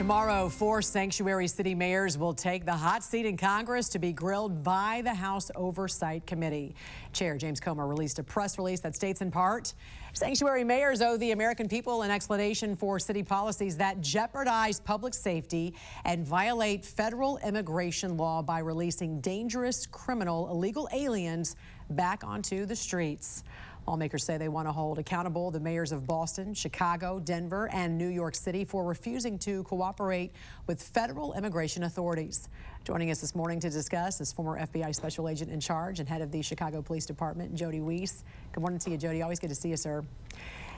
Tomorrow, 4 sanctuary city mayors will take the hot seat in Congress to be grilled by the House Oversight Committee. Chair James Comer released a press release that states in part, sanctuary mayors owe the American people an explanation for city policies that jeopardize public safety and violate federal immigration law by releasing dangerous, criminal, illegal aliens back onto the streets. Lawmakers say they want to hold accountable the mayors of Boston, Chicago, Denver, and New York City for refusing to cooperate with federal immigration authorities. Joining us this morning to discuss is former FBI Special Agent in Charge and head of the Chicago Police Department, Jody Weis. Good morning to you, Jody. Always good to see you, sir.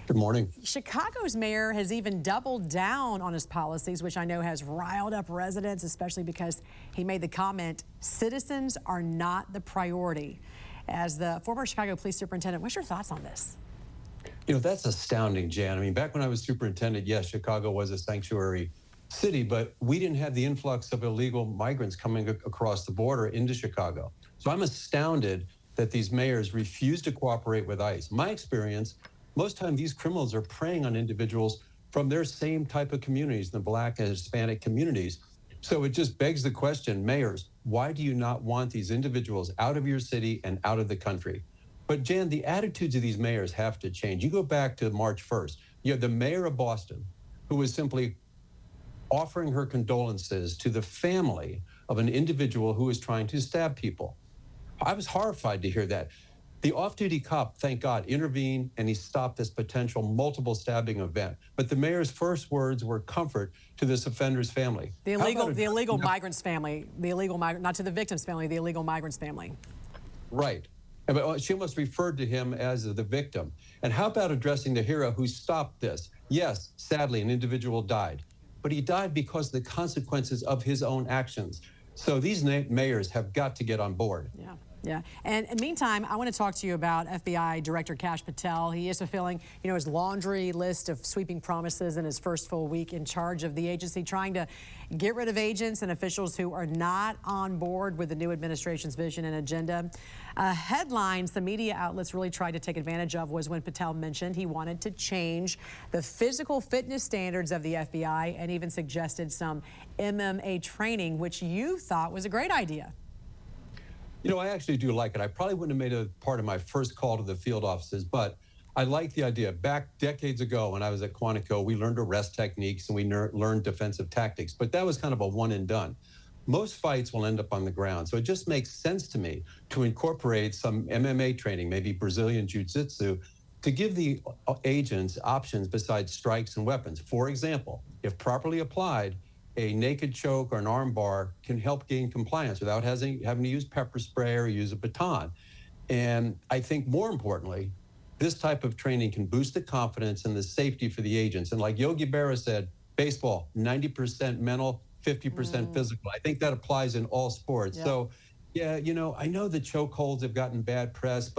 Good morning. Chicago's mayor has even doubled down on his policies, which I know has riled up residents, especially because he made the comment, citizens are not the priority. As the former Chicago police superintendent, what's your thoughts on this? You know, that's astounding, Jan. I mean, back when I was superintendent, yes, Chicago was a sanctuary city, but we didn't have the influx of illegal migrants coming across the border into Chicago. So I'm astounded that these mayors refuse to cooperate with ICE. My experience, most time these criminals are preying on individuals from their same type of communities, the Black and Hispanic communities. So it just begs the question, mayors, why do you not want these individuals out of your city and out of the country? But Jan, the attitudes of these mayors have to change. You go back to March 1st. You have the mayor of Boston, who was simply offering her condolences to the family of an individual who was trying to stab people. I was horrified to hear that. The off-duty cop, thank God, intervened and he stopped this potential multiple stabbing event. But the mayor's first words were comfort to this offender's family. The illegal migrant's family, not to the victim's family, the illegal migrant's family. Right. But she almost referred to him as the victim. And how about addressing the hero who stopped this? Yes, sadly, an individual died, but he died because of the consequences of his own actions. So these mayors have got to get on board. Yeah. Yeah. And in the meantime, I want to talk to you about FBI Director Kash Patel. He is fulfilling, his laundry list of sweeping promises in his first full week in charge of the agency, trying to get rid of agents and officials who are not on board with the new administration's vision and agenda. Headlines the media outlets really tried to take advantage of was when Patel mentioned he wanted to change the physical fitness standards of the FBI and even suggested some MMA training, which you thought was a great idea. You know, I actually do like it. I probably wouldn't have made it part of my first call to the field offices, but I like the idea. Back decades ago when I was at Quantico, we learned arrest techniques and we learned defensive tactics, but that was kind of a one and done. Most fights will end up on the ground, so it just makes sense to me to incorporate some MMA training, maybe Brazilian Jiu-Jitsu, to give the agents options besides strikes and weapons. For example, if properly applied, a naked choke or an arm bar can help gain compliance without having to use pepper spray or use a baton. And I think more importantly, this type of training can boost the confidence and the safety for the agents. And like Yogi Berra said, baseball, 90% mental, 50% physical. I think that applies in all sports. Yeah. So, yeah, I know the chokeholds have gotten bad press,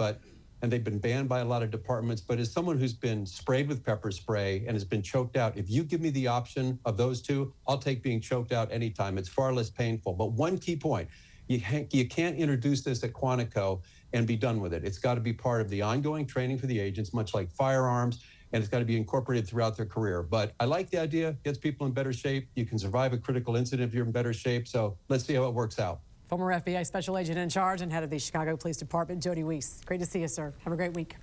and they've been banned by a lot of departments, but as someone who's been sprayed with pepper spray and has been choked out, if you give me the option of those two, I'll take being choked out anytime. It's far less painful. But one key point, you can't introduce this at Quantico and be done with it. It's got to be part of the ongoing training for the agents, much like firearms, and it's got to be incorporated throughout their career. But I like the idea, gets people in better shape. You can survive a critical incident if you're in better shape. So let's see how it works out. Former FBI Special Agent in Charge and head of the Chicago Police Department, Jody Weis. Great to see you, sir. Have a great week.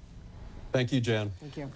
Thank you, Jan. Thank you.